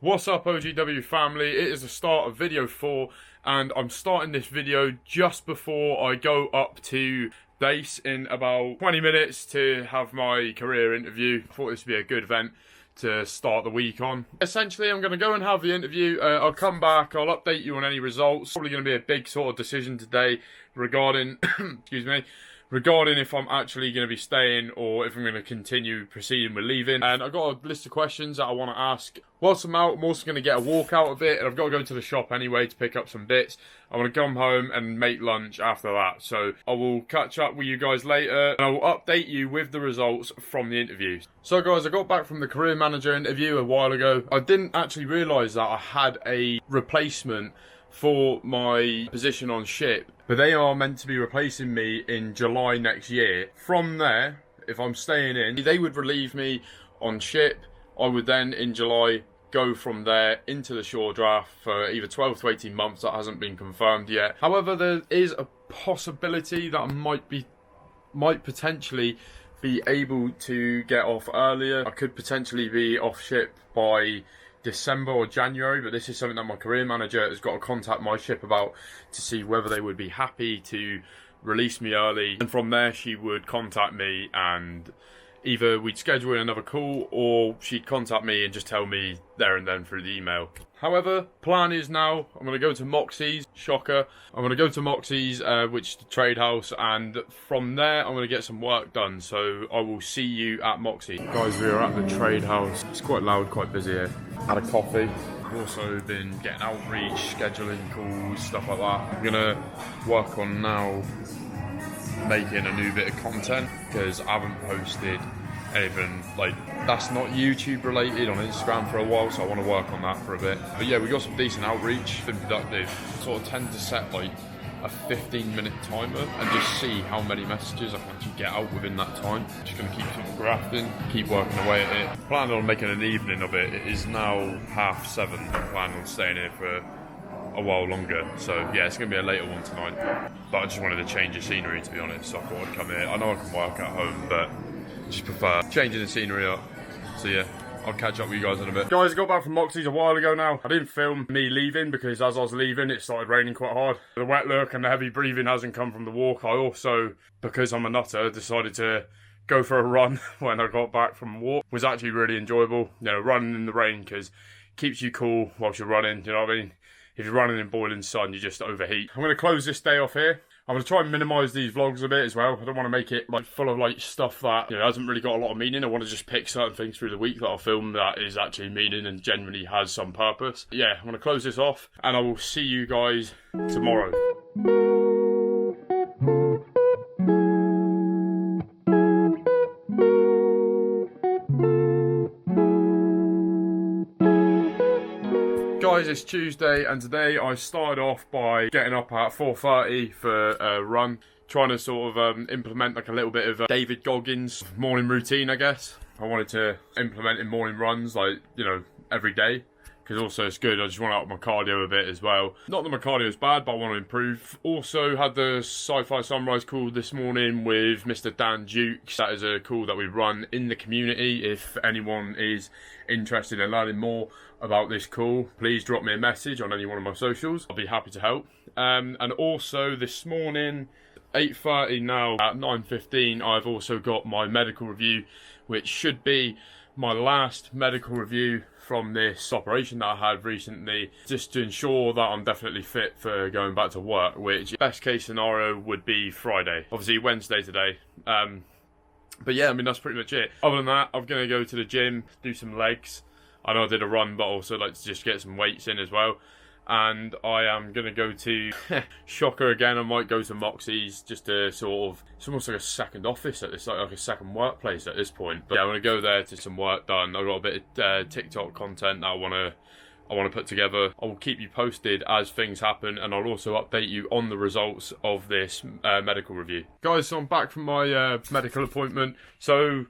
What's up, OGW family? It is the start of video 4 and I'm starting this video just before I go up to base in about 20 minutes to have my career interview. I thought this would be a good event to start the week on. Essentially, I'm going to go and have the interview. I'll come back, I'll update you on any results. Probably going to be a big sort of decision today regarding, excuse me, regarding if I'm actually going to be staying or if I'm going to continue proceeding with leaving. And I've got a list of questions that I want to ask. Whilst I'm out, I'm also going to get a walk out of it, and I've got to go to the shop anyway to pick up some bits. I want to come home and make lunch after that. So I will catch up with you guys later, and I will update you with the results from the interviews. So guys, I got back from the career manager interview a while ago. I didn't actually realise that I had a replacement for my position on ship, but they are meant to be replacing me in July next year. From there, if I'm staying in, they would relieve me on ship. I would then in July go from there into the shore draft for either 12 to 18 months. That hasn't been confirmed yet. However, there is a possibility that I might potentially be able to get off earlier. I could potentially be off ship by December or January, but this is something that my career manager has got to contact my ship about to see whether they would be happy to release me early, and from there she would contact me and either we'd schedule in another call or she'd contact me and just tell me there and then through the email. However, plan is now I'm going to go to Moxie's, shocker, I'm going to go to Moxie's, which is the trade house, and from there I'm going to get some work done, so I will see you at Moxie. Guys, we are at the trade house. It's quite loud, quite busy here. Had a coffee. I've also been getting outreach, scheduling calls, stuff like that. I'm going to work on now making a new bit of content because I haven't posted anything like that's not YouTube related on Instagram for a while, so I want to work on that for a bit. But yeah, we got some decent outreach, been productive. Sort of tend to set like a 15-minute timer and just see how many messages I can actually get out within that time. Just going to keep sort of grafting, keep working away at it. Planning on making an evening of it. It is now 7:30. I'm planning on staying here for a while longer, so yeah, it's going to be a later one tonight, but I just wanted to change the scenery, to be honest, so I thought I'd come here. I know I can work at home, but I just prefer changing the scenery up. So yeah, I'll catch up with you guys in a bit. Guys, I got back from Moxie's a while ago now. I didn't film me leaving because as I was leaving it started raining quite hard. The wet look and the heavy breathing hasn't come from the walk. I also, because I'm a nutter, decided to go for a run when I got back from a walk. It was actually really enjoyable, you know, running in the rain, because it keeps you cool whilst you're running, you know what I mean? If you're running in boiling sun, you just overheat. I'm going to close this day off here. I'm going to try and minimise these vlogs a bit as well. I don't want to make it like full of like stuff that, you know, hasn't really got a lot of meaning. I want to just pick certain things through the week that I'll film that is actually meaning and genuinely has some purpose. Yeah, I'm going to close this off and I will see you guys tomorrow. Guys, it's Tuesday and today I started off by getting up at 4:30 for a run, trying to sort of implement like a little bit of David Goggins morning routine, I guess. I wanted to implement in morning runs, like, you know, every day, because also it's good. I just want to up my cardio a bit as well. Not that my cardio is bad, but I want to improve. Also had the Sci-Fi Sunrise call this morning with Mr. Dan Dukes. That is a call that we run in the community. If anyone is interested in learning more about this call, please drop me a message on any one of my socials. I'll be happy to help. And also this morning, 8:30 now, at 9:15, I've also got my medical review, which should be my last medical review from this operation that I had recently, just to ensure that I'm definitely fit for going back to work, which best case scenario would be Friday. Obviously Wednesday today. But yeah, I mean, that's pretty much it. Other than that, I'm going to go to the gym, do some legs. I know I did a run, but also like to just get some weights in as well. And I am going to go to, shocker again, I might go to Moxie's just to sort of, it's almost like a second office at this, like a second workplace at this point. But yeah, I'm going to go there to some work done. I've got a bit of TikTok content that I want to put together. I will keep you posted as things happen, and I'll also update you on the results of this medical review. Guys, so I'm back from my medical appointment. So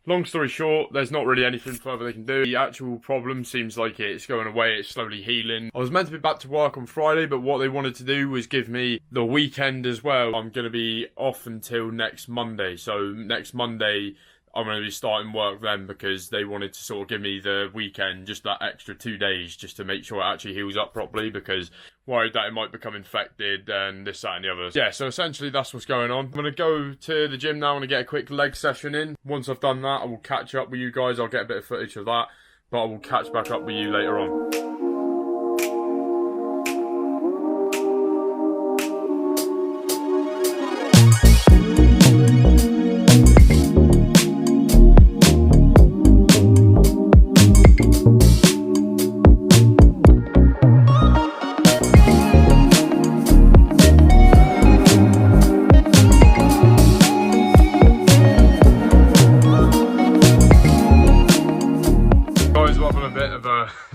long story short, there's not really anything further they can do. The actual problem seems like it's going away, it's slowly healing. I was meant to be back to work on Friday, but what they wanted to do was give me the weekend as well. I'm going to be off until next Monday. So next Monday, I'm going to be starting work then, because they wanted to sort of give me the weekend, just that extra 2 days, just to make sure it actually heals up properly, because worried that it might become infected and this, that and the other. Yeah, so essentially that's what's going on. I'm going to go to the gym now and get a quick leg session in. Once I've done that, I will catch up with you guys. I'll get a bit of footage of that, but I will catch back up with you later on.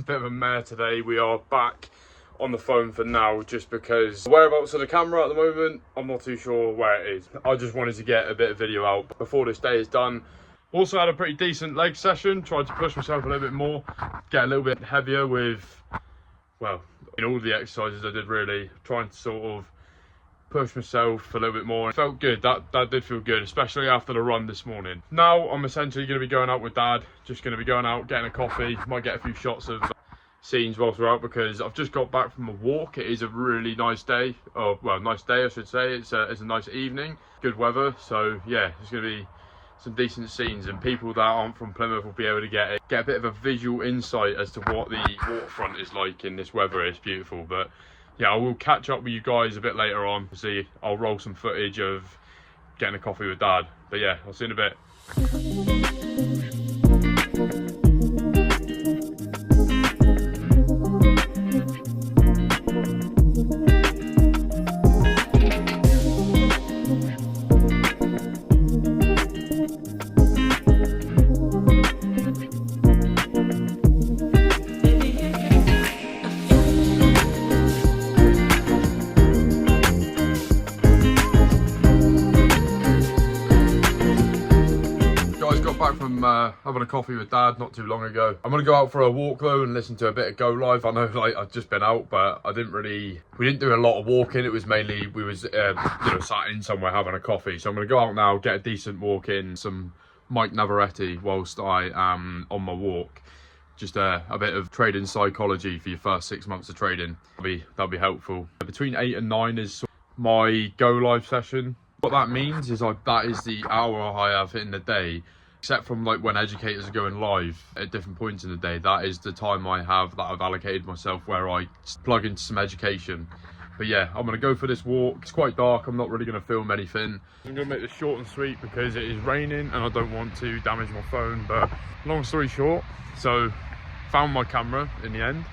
Bit of a mare today. We are back on the phone for now, just because the whereabouts of the camera at the moment, I'm not too sure where it is. I just wanted to get a bit of video out before this day is done. Also had a pretty decent leg session, tried to push myself a little bit more, get a little bit heavier with, well, in all the exercises I did really, trying to sort of push myself a little bit more. It felt good, that did feel good, especially after the run this morning. Now I'm essentially going to be going out with Dad, just going to be going out, getting a coffee, might get a few shots of scenes whilst we're out, because I've just got back from a walk. It is a really nice day, or well, nice day I should say. It's a nice evening, good weather, so yeah, it's going to be some decent scenes, and people that aren't from Plymouth will be able to get a bit of a visual insight as to what the waterfront is like in this weather. It's beautiful. But yeah, I will catch up with you guys a bit later on. See, I'll roll some footage of getting a coffee with Dad. But yeah, I'll see you in a bit. Back from having a coffee with Dad not too long ago. I'm gonna go out for a walk though and listen to a bit of Go Live. I know, like, I've just been out, but we didn't do a lot of walking. It was mainly, we was sat in somewhere having a coffee. So I'm gonna go out now, get a decent walk in, some Mike Navarrete whilst I am on my walk. Just a bit of trading psychology for your first 6 months of trading. That'll be helpful. Between 8 and 9 is my Go Live session. What that means is that is the hour I have in the day, except from like when educators are going live at different points in the day. That is the time I have that I've allocated myself where I plug into some education. But yeah, I'm gonna go for this walk. It's quite dark, I'm not really gonna film anything. I'm gonna make this short and sweet because it is raining and I don't want to damage my phone. But long story short, so found my camera in the end.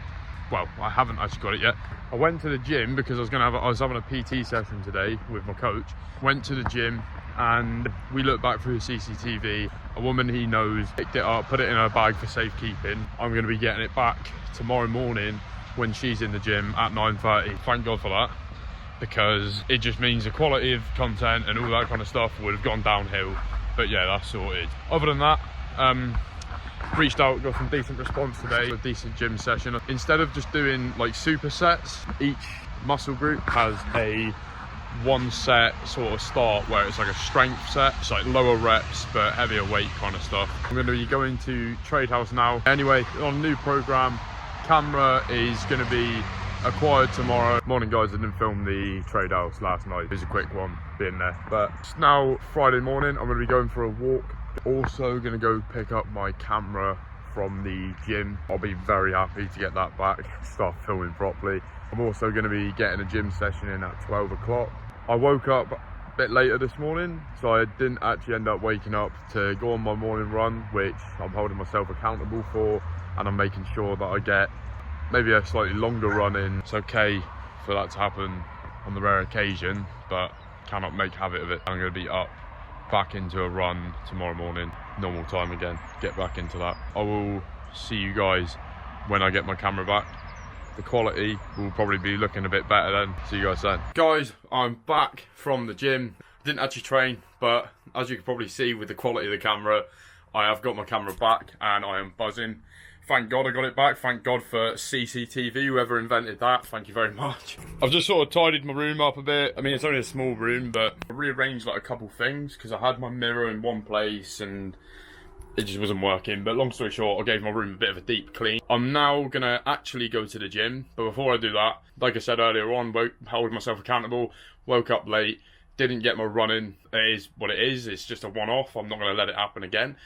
Well, I haven't actually got it yet. I went to the gym because I was having a PT session today with my coach. Went to the gym and we looked back through the CCTV. A woman he knows picked it up, put it in her bag for safekeeping. I'm going to be getting it back tomorrow morning when she's in the gym at 9:30. Thank God for that, because it just means the quality of content and all that kind of stuff would have gone downhill. But yeah, that's sorted. Other than that, reached out, got some decent response today, a decent gym session. Instead of just doing like supersets, each muscle group has a one set sort of start where it's like a strength set. It's like lower reps but heavier weight kind of stuff. I'm going to be going to Trade House now. Anyway, on a new program, camera is going to be acquired tomorrow. Morning guys, I didn't film the Trade House last night. It was a quick one being there, but it's now Friday morning. I'm going to be going for a walk. Also going to go pick up my camera from the gym. I'll be very happy to get that back, start filming properly. I'm also going to be getting a gym session in at 12 o'clock. I woke up a bit later this morning, so I didn't actually end up waking up to go on my morning run, which I'm holding myself accountable for, and I'm making sure that I get maybe a slightly longer run in. It's okay for that to happen on the rare occasion, but cannot make habit of it. I'm going to be up back into a run tomorrow morning, normal time again, get back into that. I will see you guys when I get my camera back. The quality will probably be looking a bit better then. See you guys then. Guys, I'm back from the gym. Didn't actually train, but as you can probably see with the quality of the camera, I have got my camera back and I am buzzing. Thank God I got it back. Thank God for CCTV, whoever invented that. Thank you very much. I've just sort of tidied my room up a bit. I mean, it's only a small room, but I rearranged like a couple things because I had my mirror in one place and it just wasn't working. But long story short, I gave my room a bit of a deep clean. I'm now gonna actually go to the gym, but before I do that, like I said earlier on, held myself accountable, woke up late, didn't get my running. It is what it is. It's just a one-off. I'm not gonna let it happen again.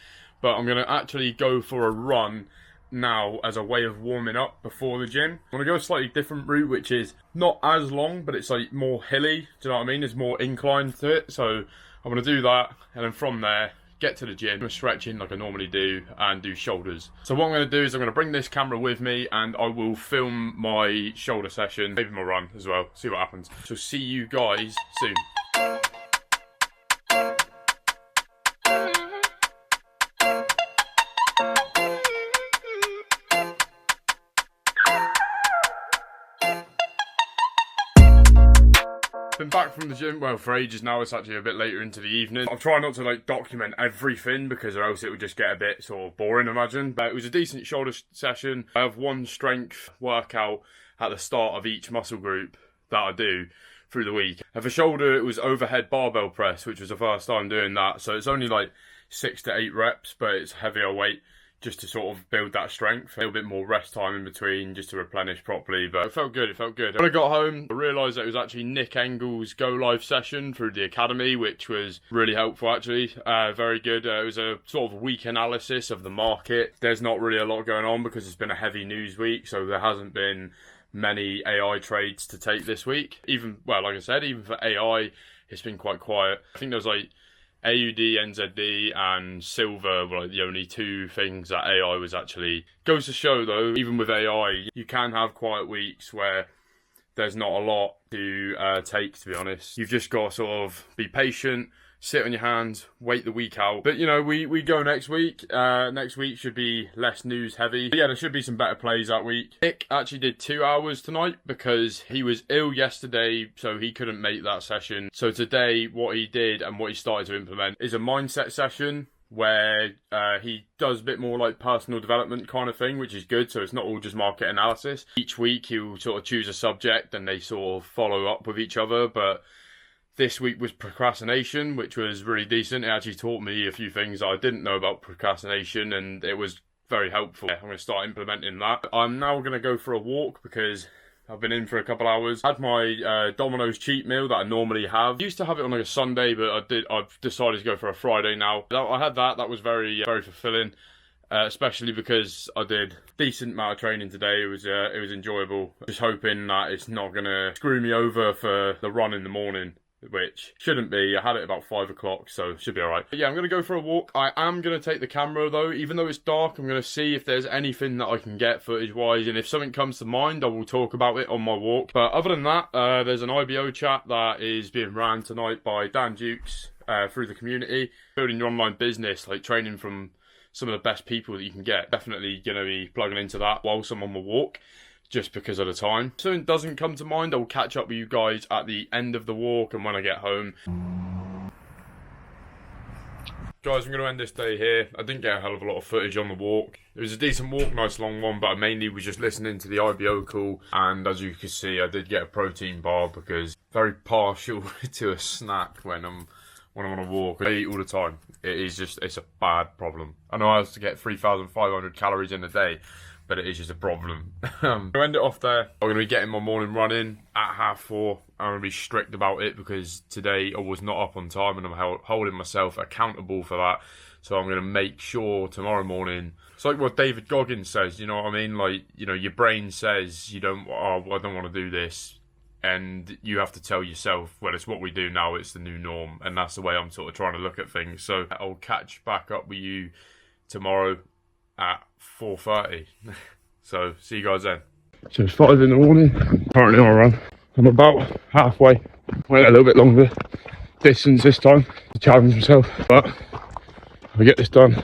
But I'm gonna actually go for a run now as a way of warming up before the gym. I'm gonna go a slightly different route, which is not as long, but it's like more hilly. Do you know what I mean? There's more incline to it. So I'm gonna do that, and then from there, get to the gym, I'm stretching like I normally do, and do shoulders. So what I'm going to do is I'm going to bring this camera with me and I will film my shoulder session, maybe my run as well, see what happens. So see you guys soon. Been back from the gym, well, for ages now. It's actually a bit later into the evening. I'm trying not to like document everything because or else it would just get a bit sort of boring, imagine. But it was a decent shoulder session. I have one strength workout at the start of each muscle group that I do through the week. And for shoulder, it was overhead barbell press, which was the first time doing that. So it's only like 6 to 8 reps, but it's heavier weight, just to sort of build that strength. A little bit more rest time in between just to replenish properly, but it felt good, it felt good. When I got home, I realised that it was actually Nick Engel's Go Live session through the Academy, which was really helpful actually, very good. It was a sort of week analysis of the market. There's not really a lot going on because it's been a heavy news week, so there hasn't been many AI trades to take this week. Even, well, like I said, even for AI, it's been quite quiet. I think there was like AUD, NZD and silver were like the only two things that AI was actually. Goes to show though, even with AI, you can have quiet weeks where there's not a lot to take, to be honest. You've just got to sort of be patient, sit on your hands, wait the week out. But you know, we go next week. Next week should be less news heavy. But yeah, there should be some better plays that week. Nick actually did 2 hours tonight because he was ill yesterday, so he couldn't make that session. So today, what he did and what he started to implement is a mindset session where he does a bit more like personal development kind of thing, which is good. So it's not all just market analysis. Each week he'll sort of choose a subject and they sort of follow up with each other. But this week was procrastination, which was really decent. It actually taught me a few things I didn't know about procrastination, and it was very helpful. I'm going to start implementing that. I'm now going to go for a walk because I've been in for a couple hours. Had my Domino's cheat meal that I normally have. I used to have it on like a Sunday, but I've decided to go for a Friday now. I had that. That was very fulfilling. Especially because I did a decent amount of training today. It was enjoyable. Just hoping that it's not going to screw me over for the run in the morning, which shouldn't be. I had it about 5 o'clock, so it should be alright. But yeah, I'm going to go for a walk. I am going to take the camera though. Even though it's dark, I'm going to see if there's anything that I can get footage-wise, and if something comes to mind, I will talk about it on my walk. But other than that, there's an IBO chat that is being ran tonight by Dan Dukes through the community. Building your online business, like training from some of the best people that you can get. Definitely going to be plugging into that whilst I'm on my walk, just because of the time. If something doesn't come to mind, I'll catch up with you guys at the end of the walk and when I get home. Guys, I'm going to end this day here. I didn't get a hell of a lot of footage on the walk. It was a decent walk, nice long one, but I mainly was just listening to the IBO call. And as you can see, I did get a protein bar because very partial to a snack when I'm on a walk. I eat all the time. It's a bad problem. I know I have to get 3,500 calories in a day, but it is just a problem. I'm going to end it off there. I'm going to be getting my morning run in at 4:30. I'm going to be strict about it because today I was not up on time and I'm holding myself accountable for that. So I'm going to make sure tomorrow morning. It's like what David Goggins says, you know what I mean? Like, you know, your brain says I don't want to do this. And you have to tell yourself, well, it's what we do now, it's the new norm. And that's the way I'm sort of trying to look at things. So I'll catch back up with you tomorrow at 4:30. So see you guys then. So it's 5 in the morning. Currently on a run. I'm about halfway. Went a little bit longer distance this time to challenge myself. But I'll get this done.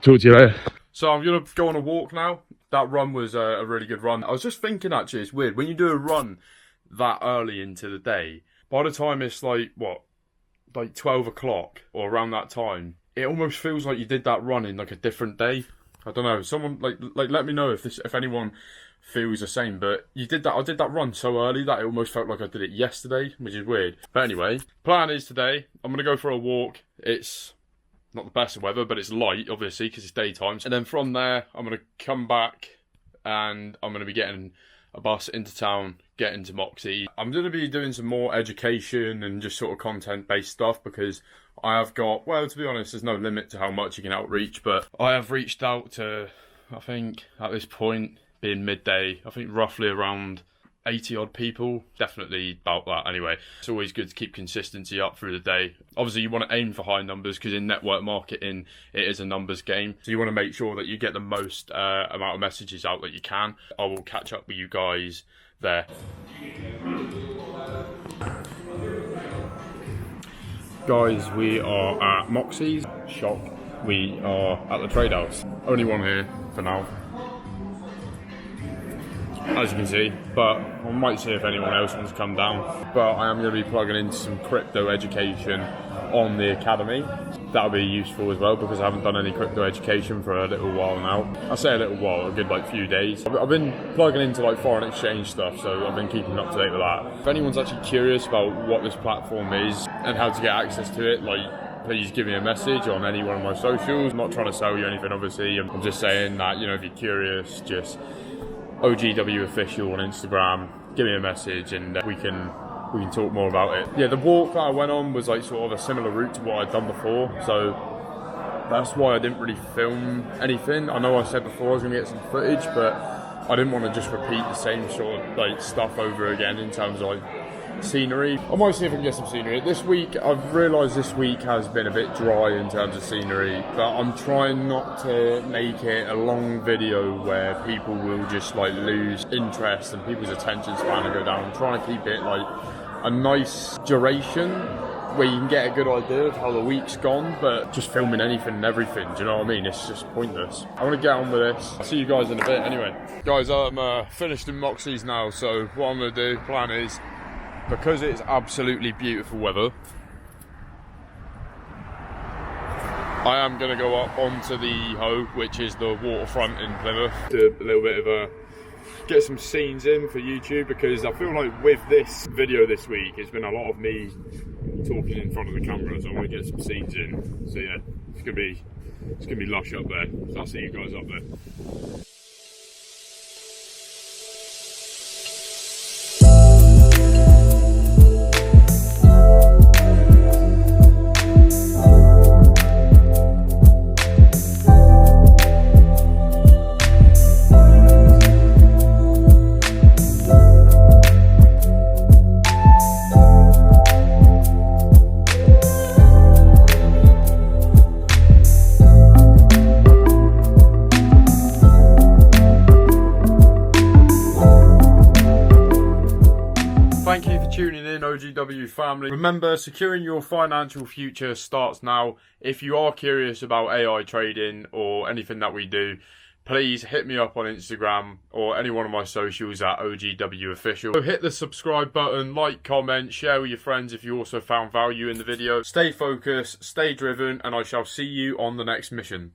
Talk to you later. So I'm going to go on a walk now. That run was a really good run. I was just thinking actually, it's weird. When you do a run that early into the day, by the time it's like 12 o'clock or around that time, it almost feels like you did that run in like a different day. I don't know. Someone like let me know if anyone feels the same. But you did that. I did that run so early that it almost felt like I did it yesterday, which is weird. But anyway, plan is today I'm gonna go for a walk. It's not the best of weather, but it's light, obviously, because it's daytime. And then from there, I'm gonna come back, and I'm gonna be getting a bus into town, get into Moxie. I'm going to be doing some more education and just sort of content-based stuff because I have got, well, to be honest, there's no limit to how much you can outreach, but I have reached out to, I think, at this point, being midday, I think roughly around 80 odd people, definitely about that anyway. It's always good to keep consistency up through the day. Obviously you want to aim for high numbers because in network marketing it is a numbers game, so you want to make sure that you get the most amount of messages out that you can. I will catch up with you guys there. Guys, we are at Moxie's shop. We are at the trade house. Only one here for now, as you can see, but I might see if anyone else wants to come down. But I am going to be plugging into some crypto education on the academy. That'll be useful as well because I haven't done any crypto education for a little while now. I say a little while, a good few days. I've been plugging into foreign exchange stuff, so I've been keeping up to date with that. If anyone's actually curious about what this platform is and how to get access to it, please give me a message on any one of my socials. I'm not trying to sell you anything, obviously. I'm just saying that, if you're curious, just OGW official on Instagram, give me a message and we can talk more about it. Yeah, the walk that I went on was sort of a similar route to what I'd done before, so that's why I didn't really film anything. I know I said before I was going to get some footage, but I didn't want to just repeat the same sort of stuff over again in terms of scenery. I might see if I can get some scenery. This week, I've realised this week has been a bit dry in terms of scenery, but I'm trying not to make it a long video where people will just lose interest and people's attention span will go down. I'm trying to keep it a nice duration where you can get a good idea of how the week's gone, but just filming anything and everything, do you know what I mean? It's just pointless. I want to get on with this. I'll see you guys in a bit anyway. Guys, I'm finished in Moxie's now, so what I'm going to do, plan is, because it's absolutely beautiful weather, I am going to go up onto the Hoe, which is the waterfront in Plymouth, do a little bit of get some scenes in for YouTube, because I feel like with this video this week, it's been a lot of me talking in front of the camera, so I want to get some scenes in. So yeah, it's gonna be lush up there. So I'll see you guys up there. Thank you for tuning in, OGW family. Remember, securing your financial future starts now. If you are curious about AI trading or anything that we do, please hit me up on Instagram or any one of my socials at OGW official. So hit the subscribe button, like, comment, share with your friends if you also found value in the video. Stay focused, stay driven, and I shall see you on the next mission.